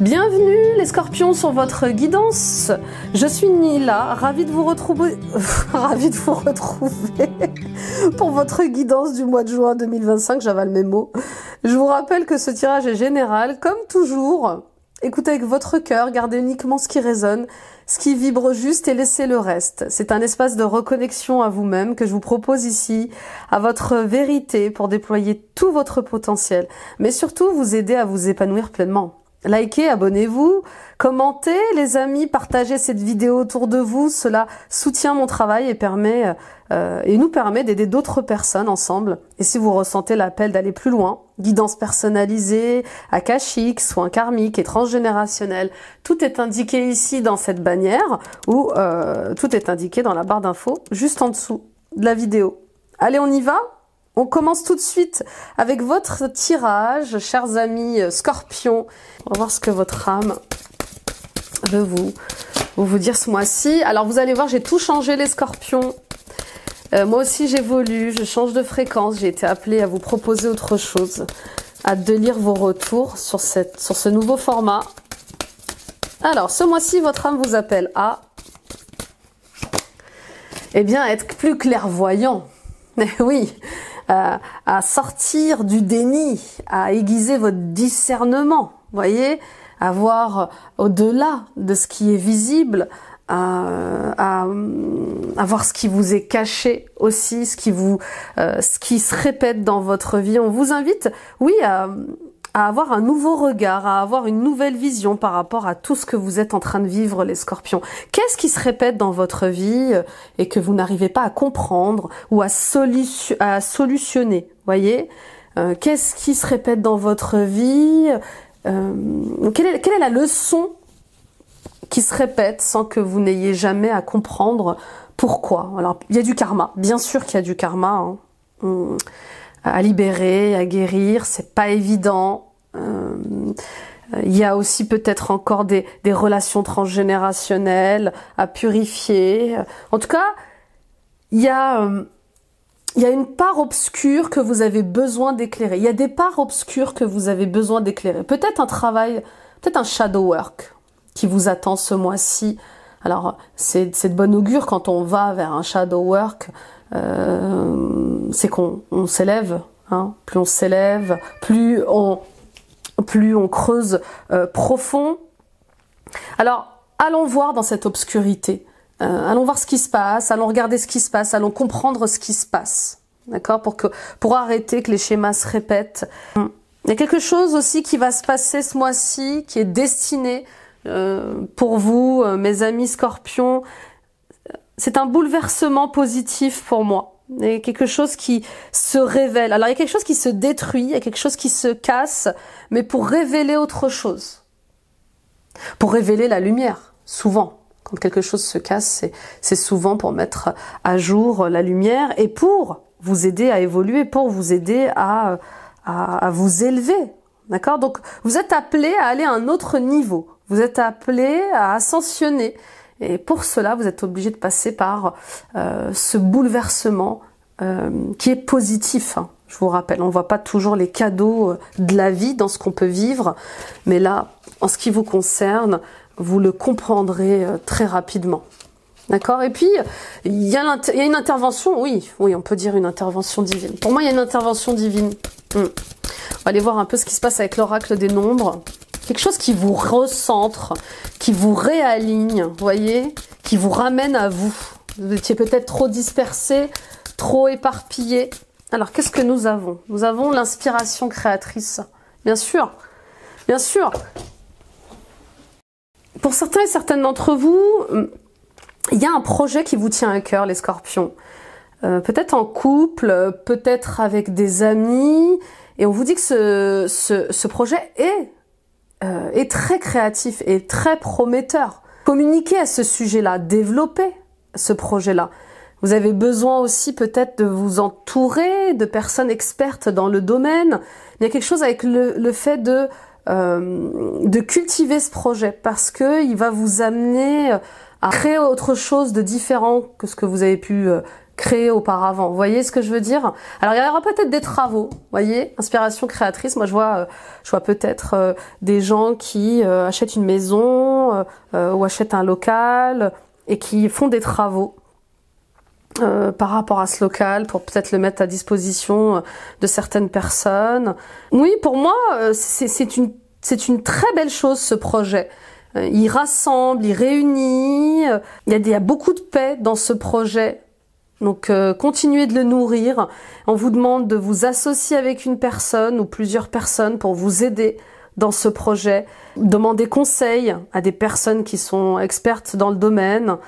Bienvenue les scorpions sur votre guidance. Je suis Nila, ravie de vous retrouver, pour votre guidance du mois de juin 2025, j'avale mes mots. Je vous rappelle que ce tirage est général, comme toujours. Écoutez avec votre cœur, gardez uniquement ce qui résonne, ce qui vibre juste et laissez le reste. C'est un espace de reconnexion à vous-même que je vous propose ici, à votre vérité pour déployer tout votre potentiel, mais surtout vous aider à vous épanouir pleinement. Likez, abonnez-vous, commentez les amis, partagez cette vidéo autour de vous, cela soutient mon travail et nous permet d'aider d'autres personnes ensemble. Et si vous ressentez l'appel d'aller plus loin, guidance personnalisée, akashique, soins karmiques et transgénérationnels, tout est indiqué ici dans cette bannière ou tout est indiqué dans la barre d'infos juste en dessous de la vidéo. Allez, on y va ? On commence tout de suite avec votre tirage, chers amis scorpions. On va voir ce que votre âme veut vous dire ce mois-ci. Alors vous allez voir, j'ai tout changé les scorpions. Moi aussi j'évolue, je change de fréquence. J'ai été appelée à vous proposer autre chose. Hâte de lire vos retours sur ce nouveau format. Alors ce mois-ci, votre âme vous appelle à être plus clairvoyant. Oui, à sortir du déni, à aiguiser votre discernement, voyez, à voir au-delà de ce qui est visible, à voir ce qui vous est caché aussi, ce qui se répète dans votre vie. On vous invite, oui, à avoir un nouveau regard, à avoir une nouvelle vision par rapport à tout ce que vous êtes en train de vivre, les scorpions. Qu'est-ce qui se répète dans votre vie et que vous n'arrivez pas à comprendre ou à solutionner, voyez? Qu'est-ce qui se répète dans votre vie? Quelle est la leçon qui se répète sans que vous n'ayez jamais à comprendre pourquoi? Alors, il y a du karma, bien sûr qu'il y a du karma, hein. À libérer, à guérir, c'est pas évident. Il y a aussi peut-être encore des relations transgénérationnelles à purifier. En tout cas, il y a une part obscure que vous avez besoin d'éclairer. Il y a des parts obscures que vous avez besoin d'éclairer. Peut-être un travail, peut-être un shadow work qui vous attend ce mois-ci. Alors, c'est de bon augure quand on va vers un shadow work. C'est qu'on s'élève, hein. Plus on s'élève, plus on creuse profond. Alors, allons voir dans cette obscurité. Allons voir ce qui se passe, allons regarder ce qui se passe, allons comprendre ce qui se passe. D'accord ? Pour arrêter que les schémas se répètent. Il y a quelque chose aussi qui va se passer ce mois-ci, qui est destiné pour vous, mes amis scorpions. C'est un bouleversement positif pour moi. Il y a quelque chose qui se révèle. Alors, il y a quelque chose qui se détruit, il y a quelque chose qui se casse, mais pour révéler autre chose. Pour révéler la lumière, souvent. Quand quelque chose se casse, c'est souvent pour mettre à jour la lumière et pour vous aider à évoluer, pour vous aider à vous élever. D'accord ? Donc, vous êtes appelé à aller à un autre niveau. Vous êtes appelé à ascensionner. Et pour cela, vous êtes obligé de passer par ce bouleversement qui est positif. Hein. Je vous rappelle, on ne voit pas toujours les cadeaux de la vie dans ce qu'on peut vivre. Mais là, en ce qui vous concerne, vous le comprendrez très rapidement. D'accord ? Et puis, il y a une intervention, oui, on peut dire une intervention divine. Pour moi, il y a une intervention divine. On va aller voir un peu ce qui se passe avec l'oracle des nombres. Quelque chose qui vous recentre, qui vous réaligne, voyez, qui vous ramène à vous. Vous étiez peut-être trop dispersé, trop éparpillé. Alors, qu'est-ce que nous avons ? Nous avons l'inspiration créatrice. Bien sûr, bien sûr. Pour certains et certaines d'entre vous, il y a un projet qui vous tient à cœur, les scorpions. Peut-être en couple, peut-être avec des amis. Et on vous dit que ce projet est très créatif et très prometteur. Communiquez à ce sujet-là, développez ce projet-là. Vous avez besoin aussi peut-être de vous entourer de personnes expertes dans le domaine. Il y a quelque chose avec le fait de cultiver ce projet parce que il va vous amener à créer autre chose de différent que ce que vous avez pu créé auparavant. Vous voyez ce que je veux dire? Alors il y aura peut-être des travaux, vous voyez, inspiration créatrice. Moi je vois peut-être des gens qui achètent une maison ou achètent un local et qui font des travaux par rapport à ce local pour peut-être le mettre à disposition de certaines personnes. Oui, pour moi c'est une très belle chose ce projet. Il rassemble, il réunit, il y a beaucoup de paix dans ce projet. Donc continuez de le nourrir. On vous demande de vous associer avec une personne ou plusieurs personnes pour vous aider dans ce projet. Demandez conseil à des personnes qui sont expertes dans le domaine.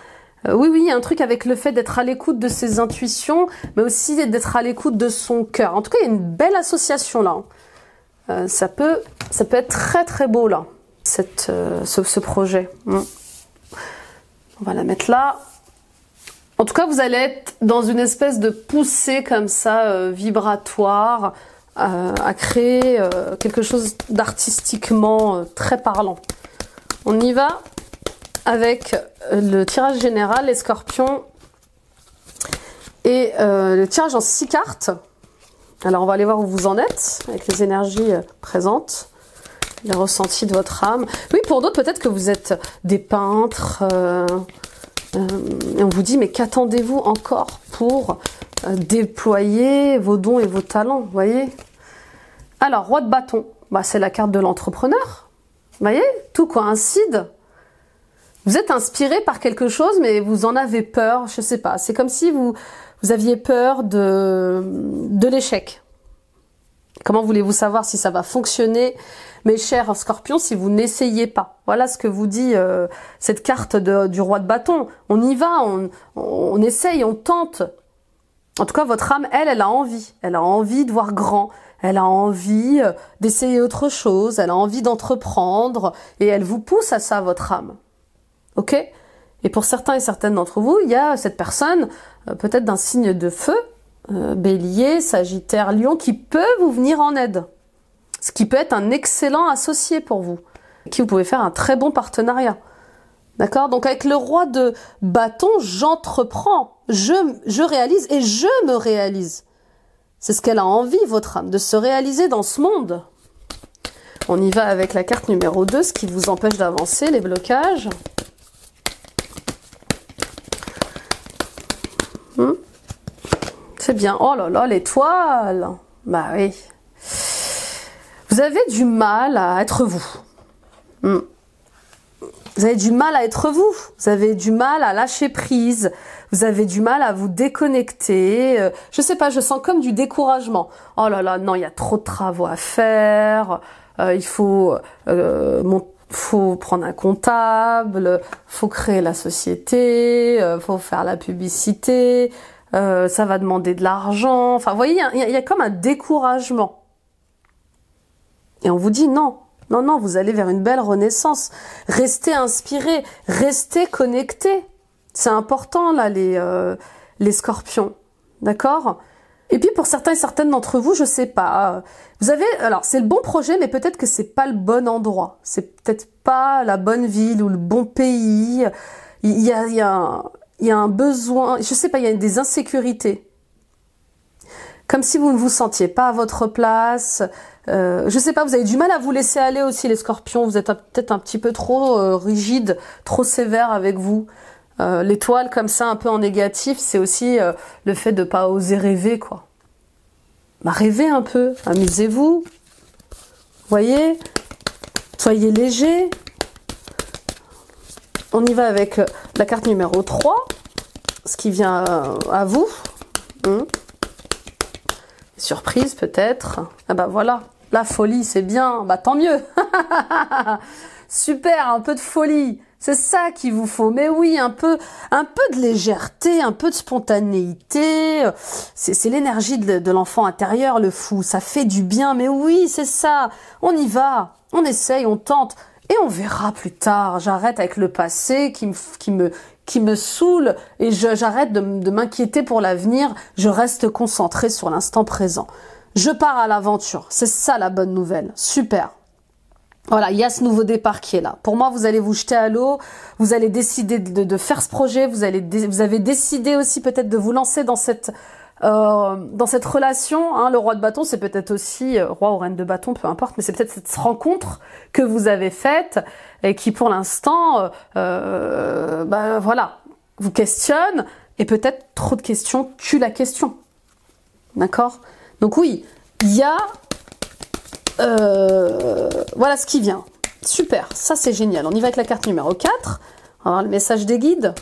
Oui, il y a un truc avec le fait d'être à l'écoute de ses intuitions, mais aussi d'être à l'écoute de son cœur. En tout cas, il y a une belle association là. Ça peut être très très beau là, ce projet. On va la mettre là. En tout cas, vous allez être dans une espèce de poussée comme ça, vibratoire, à créer quelque chose d'artistiquement très parlant. On y va avec le tirage général, les scorpions, et le tirage en 6 cartes. Alors, on va aller voir où vous en êtes, avec les énergies présentes, les ressentis de votre âme. Oui, pour d'autres, peut-être que vous êtes des peintres... et on vous dit, mais qu'attendez-vous encore pour déployer vos dons et vos talents, vous voyez? Alors, roi de bâton, c'est la carte de l'entrepreneur. Vous voyez? Tout coïncide. Vous êtes inspiré par quelque chose, mais vous en avez peur, je sais pas. C'est comme si vous aviez peur de l'échec. Comment voulez-vous savoir si ça va fonctionner, mes chers scorpions, si vous n'essayez pas? Voilà ce que vous dit cette carte du roi de bâton. On y va, on essaye, on tente. En tout cas, votre âme, elle a envie. Elle a envie de voir grand. Elle a envie d'essayer autre chose. Elle a envie d'entreprendre. Et elle vous pousse à ça, votre âme. Ok? Et pour certains et certaines d'entre vous, il y a cette personne, peut-être d'un signe de feu, Bélier, Sagittaire, Lion, qui peut vous venir en aide. Ce qui peut être un excellent associé pour vous. Avec qui vous pouvez faire un très bon partenariat. D'accord? Donc avec le roi de bâton, j'entreprends, je réalise et je me réalise. C'est ce qu'elle a envie, votre âme, de se réaliser dans ce monde. On y va avec la carte numéro 2, ce qui vous empêche d'avancer, les blocages. C'est bien. Oh là là, l'étoile. Bah oui. Vous avez du mal à être vous. Vous avez du mal à être vous. Vous avez du mal à lâcher prise. Vous avez du mal à vous déconnecter. Je sais pas, je sens comme du découragement. Oh là là, non, il y a trop de travaux à faire. Il faut prendre un comptable. Faut créer la société. Faut faire la publicité. Ça va demander de l'argent. Enfin, vous voyez, il y a comme un découragement. Et on vous dit non. Non, non, vous allez vers une belle renaissance. Restez inspiré, restez connecté. C'est important, là, les scorpions. D'accord? Et puis, pour certains et certaines d'entre vous, je sais pas. Vous avez, alors, c'est le bon projet, mais peut-être que c'est pas le bon endroit. C'est peut-être pas la bonne ville ou le bon pays. Il y a un besoin, je sais pas, il y a des insécurités. Comme si vous ne vous sentiez pas à votre place. Je sais pas, vous avez du mal à vous laisser aller aussi, les scorpions. Vous êtes peut-être un petit peu trop rigide, trop sévère avec vous. L'étoile comme ça, un peu en négatif, c'est aussi le fait de pas oser rêver, quoi. Bah, rêvez un peu, amusez-vous. Voyez, soyez léger. On y va avec la carte numéro 3, ce qui vient à vous. Surprise peut-être. Ah bah voilà, la folie c'est bien, bah tant mieux. Super, un peu de folie. C'est ça qu'il vous faut. Mais oui, un peu de légèreté, un peu de spontanéité. C'est l'énergie de l'enfant intérieur, le fou. Ça fait du bien. Mais oui, c'est ça. On y va. On essaye, on tente. Et on verra plus tard. J'arrête avec le passé qui me saoule et j'arrête de m'inquiéter pour l'avenir. Je reste concentrée sur l'instant présent. Je pars à l'aventure. C'est ça la bonne nouvelle. Super. Voilà, il y a ce nouveau départ qui est là. Pour moi, vous allez vous jeter à l'eau, vous allez décider de faire ce projet, vous avez décidé aussi peut-être de vous lancer dans cette relation. Hein. Le roi de bâton, c'est peut-être aussi, roi ou reine de bâton, peu importe, mais c'est peut-être cette rencontre que vous avez faite et qui pour l'instant, voilà, vous questionne et peut-être trop de questions tue la question. D'accord? Donc oui, il y a... voilà ce qui vient. Super, ça c'est génial. On y va avec la carte numéro 4. On va voir le message des guides.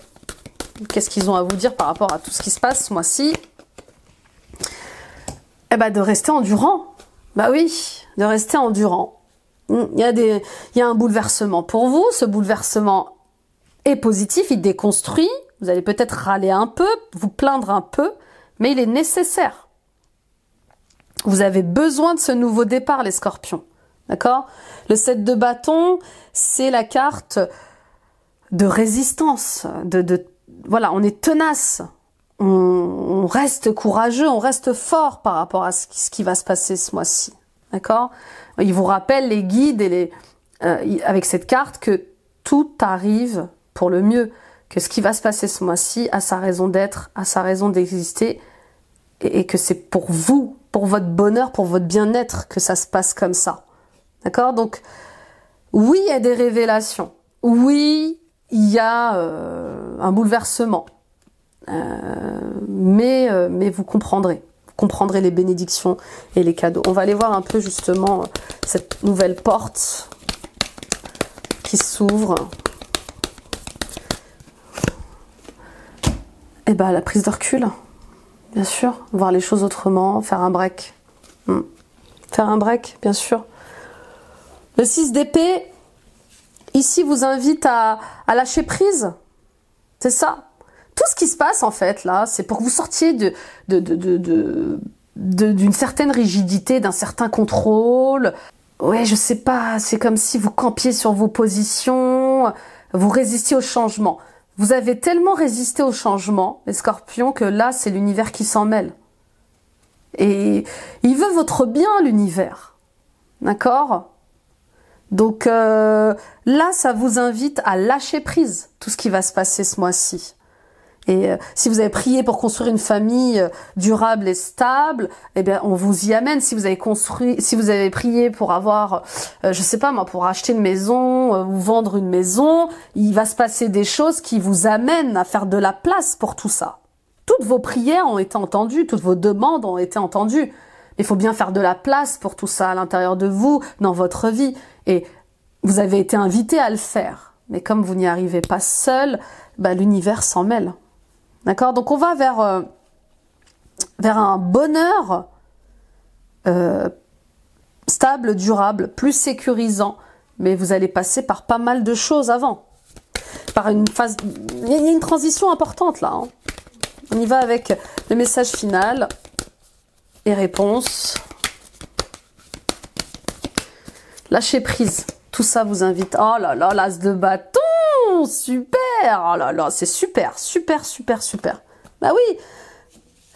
Qu'est-ce qu'ils ont à vous dire par rapport à tout ce qui se passe ce mois-ci? Eh ben, de rester endurant. Bah oui, de rester endurant. Il y a un bouleversement pour vous. Ce bouleversement est positif, il déconstruit. Vous allez peut-être râler un peu, vous plaindre un peu, mais il est nécessaire. Vous avez besoin de ce nouveau départ, les scorpions. D'accord? Le 7 de bâton, c'est la carte de résistance. Voilà, on est tenace. On reste courageux, on reste fort par rapport à ce qui va se passer ce mois-ci. D'accord? Il vous rappelle, les guides, avec cette carte, que tout arrive pour le mieux. Que ce qui va se passer ce mois-ci a sa raison d'être, a sa raison d'exister. Et que c'est pour vous, pour votre bonheur, pour votre bien-être que ça se passe comme ça. D'accord? Donc, oui, il y a des révélations. Oui, il y a un bouleversement. Mais vous comprendrez. Vous comprendrez les bénédictions et les cadeaux. On va aller voir un peu justement cette nouvelle porte qui s'ouvre. Et ben, la prise de recul. Bien sûr, voir les choses autrement, faire un break. Faire un break, bien sûr. Le 6 d'épée, ici, vous invite à lâcher prise. C'est ça. Tout ce qui se passe, en fait, là, c'est pour que vous sortiez d'une certaine rigidité, d'un certain contrôle. Ouais, je sais pas, c'est comme si vous campiez sur vos positions, vous résistiez au changement. Vous avez tellement résisté au changement, les scorpions, que là, c'est l'univers qui s'en mêle. Et il veut votre bien, l'univers. D'accord? Donc là, ça vous invite à lâcher prise, tout ce qui va se passer ce mois-ci. Et si vous avez prié pour construire une famille durable et stable, eh bien, on vous y amène. Si vous avez prié pour avoir, je sais pas moi, pour acheter une maison ou vendre une maison, il va se passer des choses qui vous amènent à faire de la place pour tout ça. Toutes vos prières ont été entendues, toutes vos demandes ont été entendues. Il faut bien faire de la place pour tout ça à l'intérieur de vous, dans votre vie. Et vous avez été invité à le faire. Mais comme vous n'y arrivez pas seul, bah, l'univers s'en mêle. D'accord? Donc on va vers un bonheur stable, durable, plus sécurisant. Mais vous allez passer par pas mal de choses avant. Par une phase... Il y a une transition importante là. Hein. On y va avec le message final et réponse. Lâchez prise. Tout ça vous invite. Oh là là, l'as de bâton! Super! Oh là là, c'est super, super, super, super. Bah oui,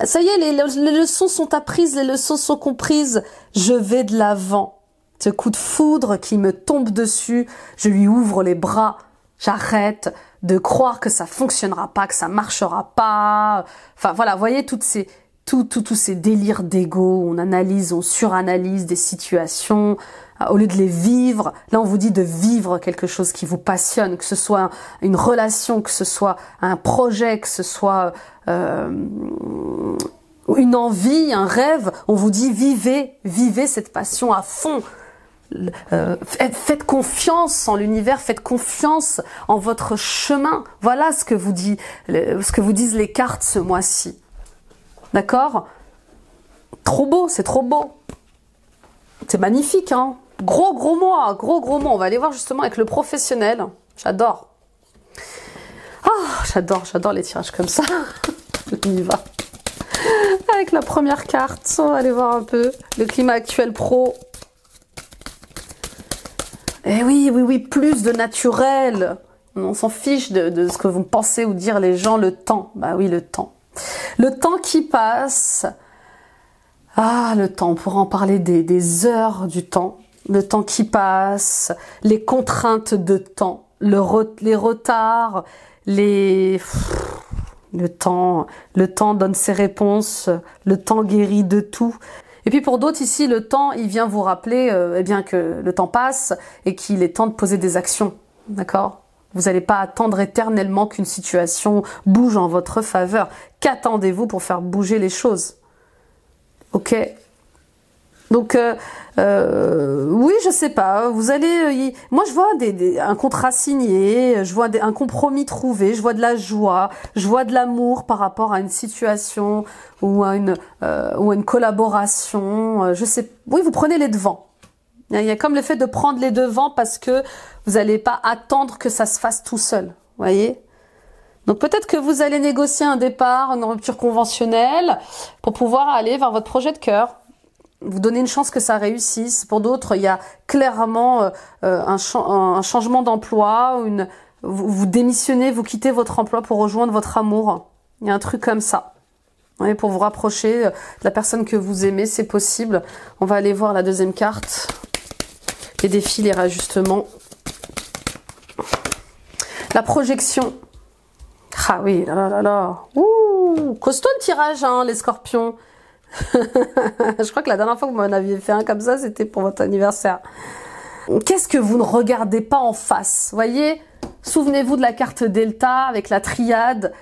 ça y est, les leçons sont apprises, les leçons sont comprises. Je vais de l'avant. Ce coup de foudre qui me tombe dessus, je lui ouvre les bras. J'arrête de croire que ça fonctionnera pas, que ça marchera pas. Enfin voilà, voyez tous ces délires d'ego. On analyse, on suranalyse des situations. Au lieu de les vivre, là on vous dit de vivre quelque chose qui vous passionne, que ce soit une relation, que ce soit un projet, que ce soit une envie, un rêve. On vous dit vivez cette passion à fond. Faites confiance en l'univers, faites confiance en votre chemin. Voilà ce que vous disent les cartes ce mois-ci. D'accord? Trop beau, c'est trop beau. C'est magnifique, hein? Gros mois, gros mois. On va aller voir justement avec le professionnel. J'adore. Ah, j'adore les tirages comme ça. On y va. Avec la première carte, on va aller voir un peu le climat actuel pro. Eh oui, plus de naturel. On s'en fiche de ce que vont penser ou dire les gens, le temps. Bah oui, le temps. Le temps qui passe. Ah, le temps, on pourra en parler des heures du temps. le temps qui passe, les contraintes de temps, les retards, le temps donne ses réponses, le temps guérit de tout. Et puis pour d'autres ici, le temps, il vient vous rappeler eh bien que le temps passe et qu'il est temps de poser des actions, d'accord? Vous n'allez pas attendre éternellement qu'une situation bouge en votre faveur. Qu'attendez-vous pour faire bouger les choses? Ok? Donc, oui, je sais pas. Vous allez, moi, je vois un contrat signé, je vois un compromis trouvé, je vois de la joie, je vois de l'amour par rapport à une situation ou à une collaboration. Je sais. Oui, vous prenez les devants. Il y a comme le fait de prendre les devants parce que vous n'allez pas attendre que ça se fasse tout seul. Voyez? Donc peut-être que vous allez négocier un départ, une rupture conventionnelle pour pouvoir aller vers votre projet de cœur. Vous donnez une chance que ça réussisse. Pour d'autres, il y a clairement un changement d'emploi, vous démissionnez, vous quittez votre emploi pour rejoindre votre amour. Il y a un truc comme ça. Oui, pour vous rapprocher de la personne que vous aimez, c'est possible. On va aller voir la deuxième carte. Les défis, les réajustements. La projection. Ah oui, là là là là. Ouh, costaud le tirage, hein, les scorpions. Je crois que la dernière fois que vous m'en aviez fait un comme ça, c'était pour votre anniversaire. Qu'est-ce que vous ne regardez pas en face? Voyez, souvenez-vous de la carte Delta avec la triade.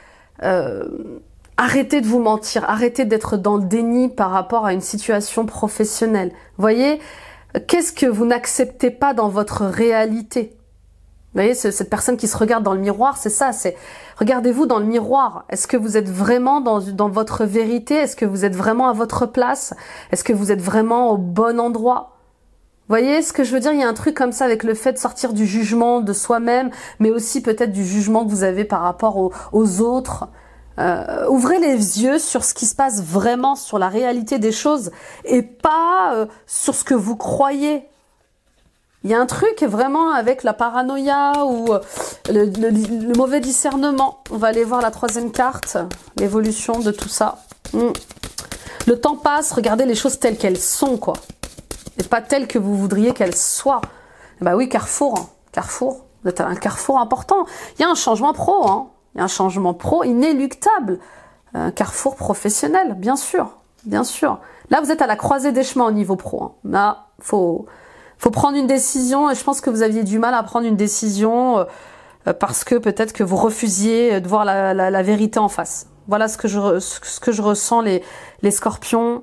Arrêtez de vous mentir, arrêtez d'être dans le déni par rapport à une situation professionnelle. Voyez, qu'est-ce que vous n'acceptez pas dans votre réalité? Vous voyez, cette personne qui se regarde dans le miroir, c'est ça, c'est regardez-vous dans le miroir. Est-ce que vous êtes vraiment dans votre vérité? Est-ce que vous êtes vraiment à votre place? Est-ce que vous êtes vraiment au bon endroit? Vous voyez ce que je veux dire? Il y a un truc comme ça avec le fait de sortir du jugement de soi-même, mais aussi peut-être du jugement que vous avez par rapport aux autres. Ouvrez les yeux sur ce qui se passe vraiment, sur la réalité des choses, et pas sur ce que vous croyez. Il y a un truc vraiment avec la paranoïa ou le mauvais discernement. On va aller voir la troisième carte, l'évolution de tout ça. Le temps passe, regardez les choses telles qu'elles sont, quoi. Et pas telles que vous voudriez qu'elles soient. Bah oui, Carrefour, hein. Carrefour, vous êtes à un carrefour important. Il y a un changement pro, hein. Il y a un changement pro inéluctable. Un carrefour professionnel, bien sûr, bien sûr. Là, vous êtes à la croisée des chemins au niveau pro, hein. Là, faut prendre une décision, et je pense que vous aviez du mal à prendre une décision parce que peut-être que vous refusiez de voir la vérité en face. Voilà ce que je ressens, les scorpions.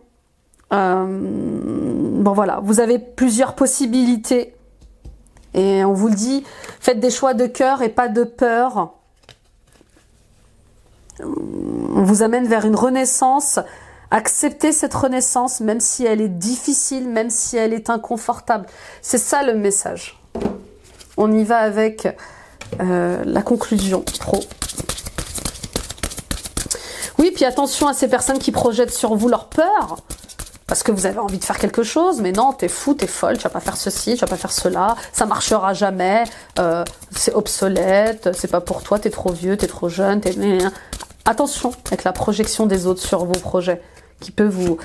Bon voilà, vous avez plusieurs possibilités. Et on vous le dit, faites des choix de cœur et pas de peur. On vous amène vers une renaissance. Acceptez cette renaissance, même si elle est difficile, même si elle est inconfortable. C'est ça le message. On y va avec la conclusion pro. Oui, puis attention à ces personnes qui projettent sur vous leur peur, parce que vous avez envie de faire quelque chose, mais non, t'es fou, t'es folle, tu vas pas faire ceci, tu vas pas faire cela, ça marchera jamais, c'est obsolète, c'est pas pour toi, t'es trop vieux, t'es trop jeune, Attention avec la projection des autres sur vos projets, qui peut vous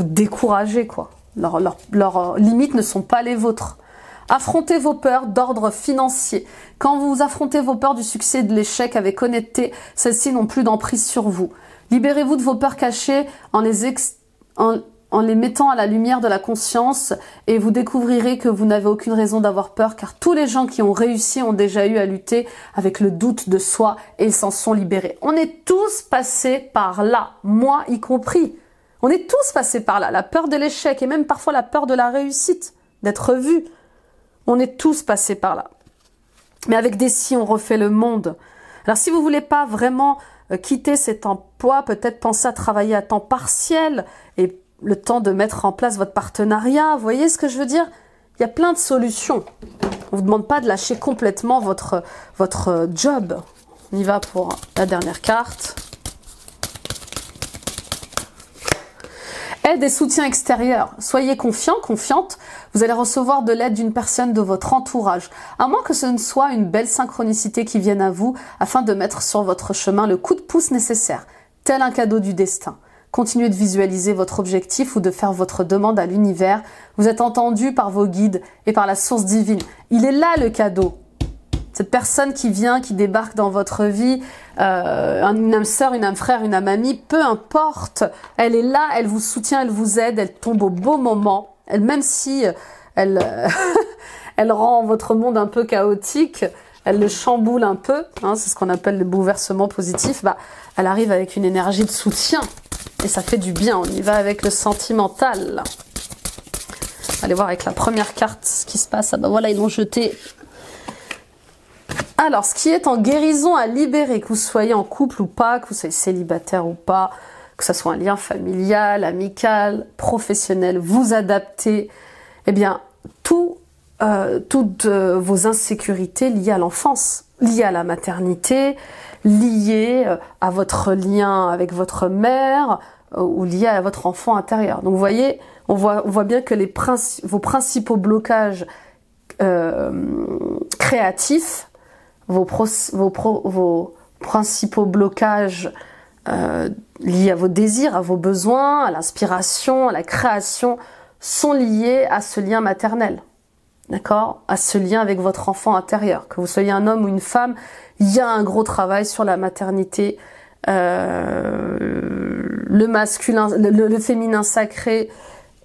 décourager, quoi. Leurs limites ne sont pas les vôtres. Affrontez vos peurs d'ordre financier. Quand vous affrontez vos peurs du succès et de l'échec avec honnêteté, celles-ci n'ont plus d'emprise sur vous. Libérez-vous de vos peurs cachées en les mettant à la lumière de la conscience, et vous découvrirez que vous n'avez aucune raison d'avoir peur, car tous les gens qui ont réussi ont déjà eu à lutter avec le doute de soi et ils s'en sont libérés. On est tous passés par là, moi y compris. On est tous passés par là, la peur de l'échec et même parfois la peur de la réussite, d'être vu. On est tous passés par là. Mais avec des si, on refait le monde. Alors si vous voulez pas vraiment quitter cet emploi, peut-être penser à travailler à temps partiel et le temps de mettre en place votre partenariat. Vous voyez ce que je veux dire? Il y a plein de solutions. On ne vous demande pas de lâcher complètement votre job. On y va pour la dernière carte. Aide et soutien extérieur. Soyez confiant, confiante. Vous allez recevoir de l'aide d'une personne de votre entourage. À moins que ce ne soit une belle synchronicité qui vienne à vous afin de mettre sur votre chemin le coup de pouce nécessaire, tel un cadeau du destin. continuez de visualiser votre objectif ou de faire votre demande à l'univers. Vous êtes entendu par vos guides et par la source divine. Il est là le cadeau. Cette personne qui vient, qui débarque dans votre vie, une âme sœur, une âme frère, une âme amie, peu importe, elle est là, elle vous soutient, elle vous aide, elle tombe au beau moment. Elle, même si elle, elle rend votre monde un peu chaotique, elle le chamboule un peu, hein, c'est ce qu'on appelle le bouleversement positif, bah, elle arrive avec une énergie de soutien et ça fait du bien. On y va avec le sentimental. Allez voir avec la première carte ce qui se passe. Ah bah voilà, ils l'ont jeté. Alors, ce qui est en guérison à libérer, que vous soyez en couple ou pas, que vous soyez célibataire ou pas, que ce soit un lien familial, amical, professionnel, vous adaptez, eh bien, toutes vos insécurités liées à l'enfance, liées à la maternité, liées à votre lien avec votre mère ou liées à votre enfant intérieur. Donc, vous voyez, on voit bien que vos principaux blocages créatifs, vos principaux blocages liés à vos désirs, à vos besoins, à l'inspiration, à la création, sont liés à ce lien maternel. D'accord? À ce lien avec votre enfant intérieur. Que vous soyez un homme ou une femme, il y a un gros travail sur la maternité, le masculin, le féminin sacré,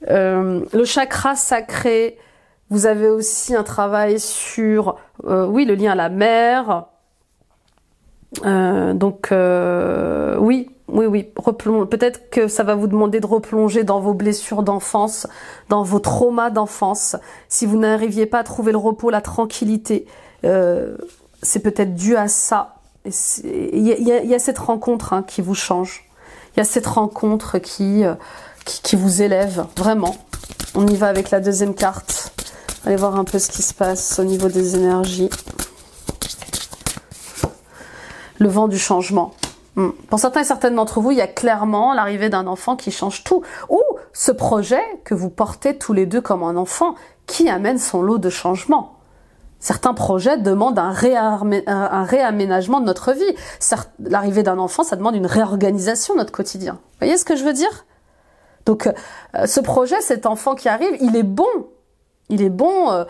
le chakra sacré. Vous avez aussi un travail sur, oui, le lien à la mère. Oui. Peut-être que ça va vous demander de replonger dans vos blessures d'enfance, dans vos traumas d'enfance. Si vous n'arriviez pas à trouver le repos, la tranquillité, c'est peut-être dû à ça. Il y a cette rencontre hein, qui vous change. Il y a cette rencontre qui vous élève, vraiment. On y va avec la deuxième carte. Allez voir un peu ce qui se passe au niveau des énergies. Le vent du changement. Pour certains et certaines d'entre vous, il y a clairement l'arrivée d'un enfant qui change tout. Ou ce projet que vous portez tous les deux comme un enfant qui amène son lot de changements. Certains projets demandent un réaménagement de notre vie. L'arrivée d'un enfant, ça demande une réorganisation de notre quotidien. Vous voyez ce que je veux dire? Donc, ce projet, cet enfant qui arrive, il est bon. Il est bon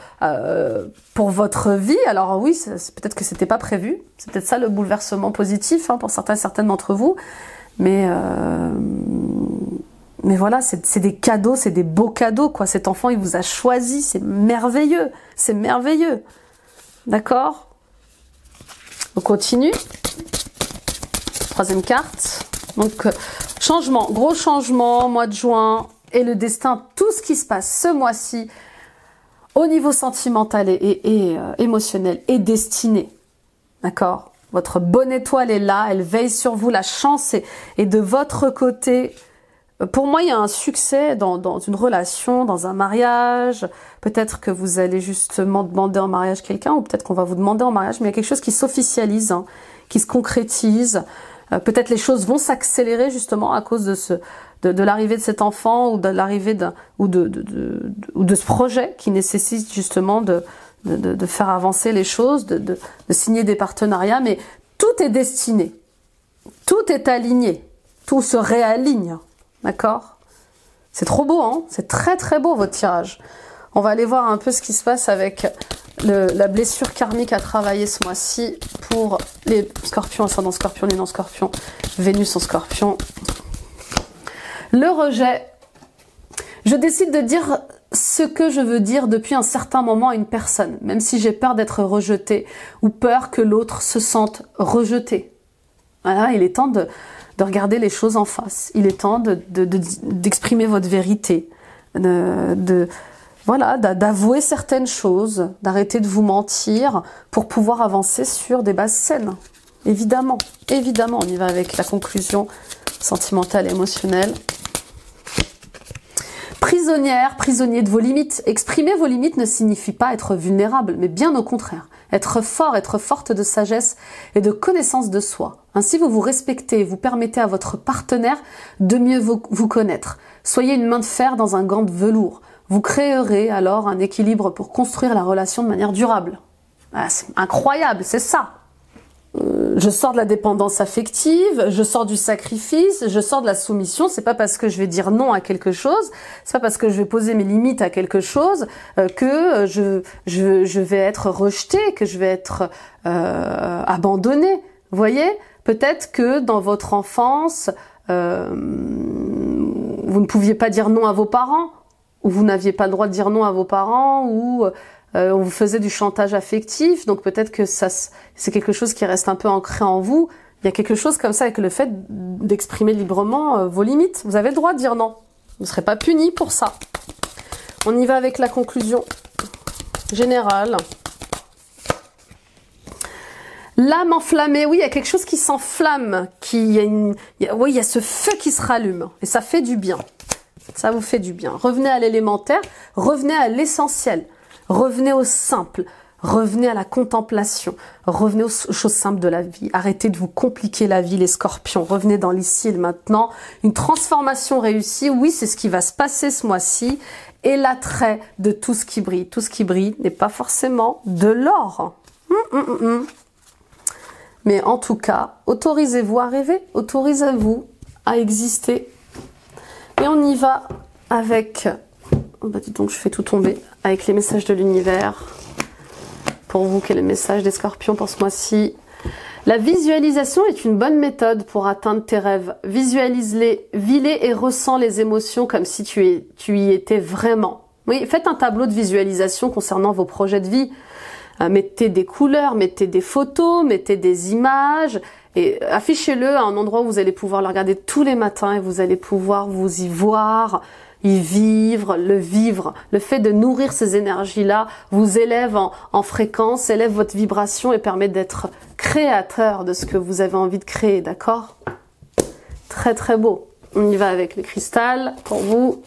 pour votre vie. Alors oui, peut-être que c'était pas prévu. C'est peut-être ça le bouleversement positif hein, pour certains et certaines d'entre vous. Mais voilà, c'est des cadeaux, c'est des beaux cadeaux quoi. Cet enfant, il vous a choisi, c'est merveilleux, c'est merveilleux. D'accord? On continue. Troisième carte. Donc changement, gros changement, mois de juin et le destin, tout ce qui se passe ce mois-ci. Au niveau sentimental et émotionnel et destiné, d'accord? Votre bonne étoile est là, elle veille sur vous, la chance est de votre côté. Pour moi, il y a un succès dans une relation, dans un mariage. Peut-être que vous allez justement demander en mariage quelqu'un, ou peut-être qu'on va vous demander en mariage, mais il y a quelque chose qui s'officialise, hein, qui se concrétise. Peut-être les choses vont s'accélérer justement à cause de l'arrivée de cet enfant ou de l'arrivée de ce projet qui nécessite justement de faire avancer les choses, de signer des partenariats. Mais tout est destiné, tout est aligné, tout se réaligne, d'accord? C'est trop beau, hein? C'est très très beau votre tirage. On va aller voir un peu ce qui se passe avec la blessure karmique à travailler ce mois-ci pour les scorpions, ascendant scorpion, les non-scorpions, Vénus en scorpion. Le rejet. Je décide de dire ce que je veux dire depuis un certain moment à une personne, même si j'ai peur d'être rejetée ou peur que l'autre se sente rejeté. Voilà, il est temps de regarder les choses en face. Il est temps d'exprimer votre vérité, voilà, d'avouer certaines choses, d'arrêter de vous mentir pour pouvoir avancer sur des bases saines. Évidemment, évidemment, on y va avec la conclusion sentimentale et émotionnelle. Prisonnière, prisonnier de vos limites. Exprimer vos limites ne signifie pas être vulnérable, mais bien au contraire. Être fort, être forte de sagesse et de connaissance de soi. Ainsi, vous vous respectez et vous permettez à votre partenaire de mieux vous connaître. Soyez une main de fer dans un gant de velours. Vous créerez alors un équilibre pour construire la relation de manière durable. Ah, c'est incroyable, c'est ça. je sors de la dépendance affective, je sors du sacrifice, je sors de la soumission. C'est pas parce que je vais dire non à quelque chose, c'est pas parce que je vais poser mes limites à quelque chose que je vais être rejetée, que je vais être abandonnée. Vous voyez, peut-être que dans votre enfance, vous ne pouviez pas dire non à vos parents, ou vous n'aviez pas le droit de dire non à vos parents, ou on vous faisait du chantage affectif, donc peut-être que c'est quelque chose qui reste un peu ancré en vous. Il y a quelque chose comme ça avec le fait d'exprimer librement vos limites. Vous avez le droit de dire non. Vous ne serez pas puni pour ça. On y va avec la conclusion générale. L'âme enflammée, oui, il y a quelque chose qui s'enflamme, oui, il y a ce feu qui se rallume, et ça fait du bien. Ça vous fait du bien. Revenez à l'élémentaire, revenez à l'essentiel. Revenez au simple, revenez à la contemplation, revenez aux choses simples de la vie. Arrêtez de vous compliquer la vie, les scorpions. Revenez dans l'ici et le maintenant. Une transformation réussie, oui, c'est ce qui va se passer ce mois-ci. Et l'attrait de tout ce qui brille. Tout ce qui brille n'est pas forcément de l'or. Mais en tout cas, autorisez-vous à rêver, autorisez-vous à exister. Et on y va avec... Oh bah dis donc, je fais tout tomber avec les messages de l'univers. Pour vous, quel est le message des scorpions pour ce mois-ci? La visualisation est une bonne méthode pour atteindre tes rêves. Visualise-les, vis-les et ressens les émotions comme si tu y étais vraiment. Oui, faites un tableau de visualisation concernant vos projets de vie. Mettez des couleurs, mettez des photos, mettez des images et affichez-le à un endroit où vous allez pouvoir le regarder tous les matins et vous allez pouvoir vous y voir, y vivre. Le fait de nourrir ces énergies-là vous élève en fréquence, élève votre vibration et permet d'être créateur de ce que vous avez envie de créer, d'accord? Très très beau. On y va avec le cristal pour vous.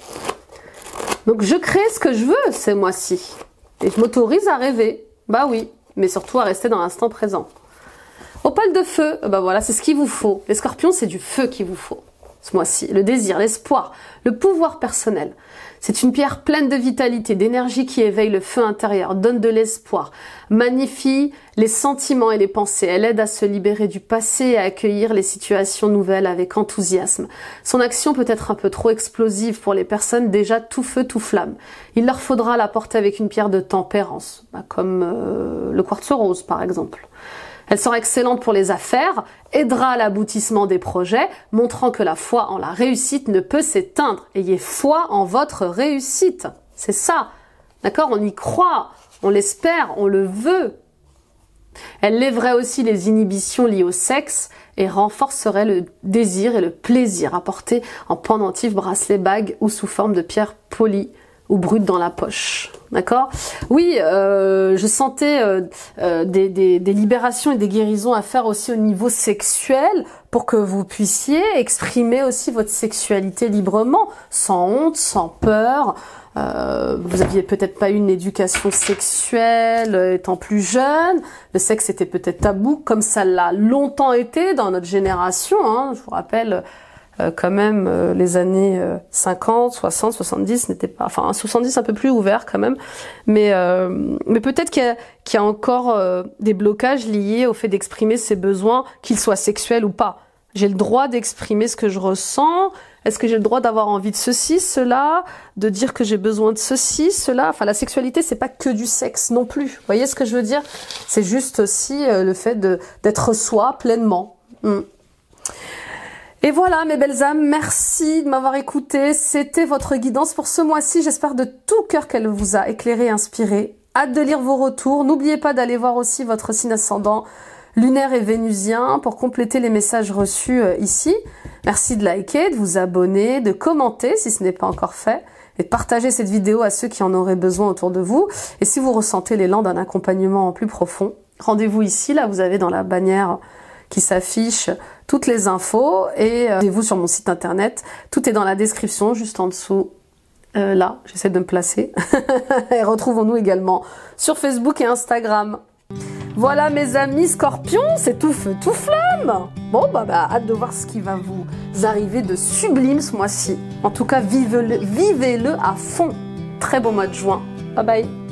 Donc je crée ce que je veux ces mois-ci et je m'autorise à rêver. Bah oui, mais surtout à rester dans l'instant présent. Opale de feu, bah voilà, c'est ce qu'il vous faut. Les scorpions, c'est du feu qu'il vous faut ce mois-ci. Le désir, l'espoir, le pouvoir personnel. C'est une pierre pleine de vitalité, d'énergie qui éveille le feu intérieur, donne de l'espoir, magnifie les sentiments et les pensées. Elle aide à se libérer du passé et à accueillir les situations nouvelles avec enthousiasme. Son action peut être un peu trop explosive pour les personnes déjà tout feu, tout flamme. Il leur faudra la porter avec une pierre de tempérance, comme le quartz rose par exemple. Elle sera excellente pour les affaires, aidera à l'aboutissement des projets, montrant que la foi en la réussite ne peut s'éteindre. Ayez foi en votre réussite. C'est ça. D'accord? On y croit, on l'espère, on le veut. Elle lèverait aussi les inhibitions liées au sexe et renforcerait le désir et le plaisir apporté en pendentif, bracelet, bague ou sous forme de pierre polie ou brute dans la poche. D'accord? Oui, je sentais des libérations et des guérisons à faire aussi au niveau sexuel pour que vous puissiez exprimer aussi votre sexualité librement, sans honte, sans peur. Vous aviez peut-être pas eu une éducation sexuelle étant plus jeune. Le sexe était peut-être tabou, comme ça l'a longtemps été dans notre génération. Hein. Je vous rappelle... quand même les années 50, 60, 70 n'étaient pas, enfin 70 un peu plus ouvert quand même, mais peut-être qu'il y a encore des blocages liés au fait d'exprimer ses besoins, qu'ils soient sexuels ou pas. J'ai le droit d'exprimer ce que je ressens. Est-ce que j'ai le droit d'avoir envie de ceci, cela, de dire que j'ai besoin de ceci, cela? Enfin, la sexualité, c'est pas que du sexe non plus. Vous voyez ce que je veux dire? C'est juste aussi le fait d'être soi pleinement. Et voilà mes belles âmes, merci de m'avoir écouté. C'était votre guidance pour ce mois-ci. J'espère de tout cœur qu'elle vous a éclairé et inspiré. Hâte de lire vos retours. N'oubliez pas d'aller voir aussi votre signe ascendant lunaire et vénusien pour compléter les messages reçus ici. Merci de liker, de vous abonner, de commenter si ce n'est pas encore fait et de partager cette vidéo à ceux qui en auraient besoin autour de vous. Et si vous ressentez l'élan d'un accompagnement plus profond, rendez-vous ici. Là, vous avez dans la bannière qui s'affiche toutes les infos et rendez-vous sur mon site internet. Tout est dans la description, juste en dessous. Là, j'essaie de me placer. Et retrouvons-nous également sur Facebook et Instagram. Voilà mes amis scorpions, c'est tout feu, tout flamme. Bon, bah, hâte de voir ce qui va vous arriver de sublime ce mois-ci. En tout cas, vivez-le à fond. Très beau mois de juin. Bye bye.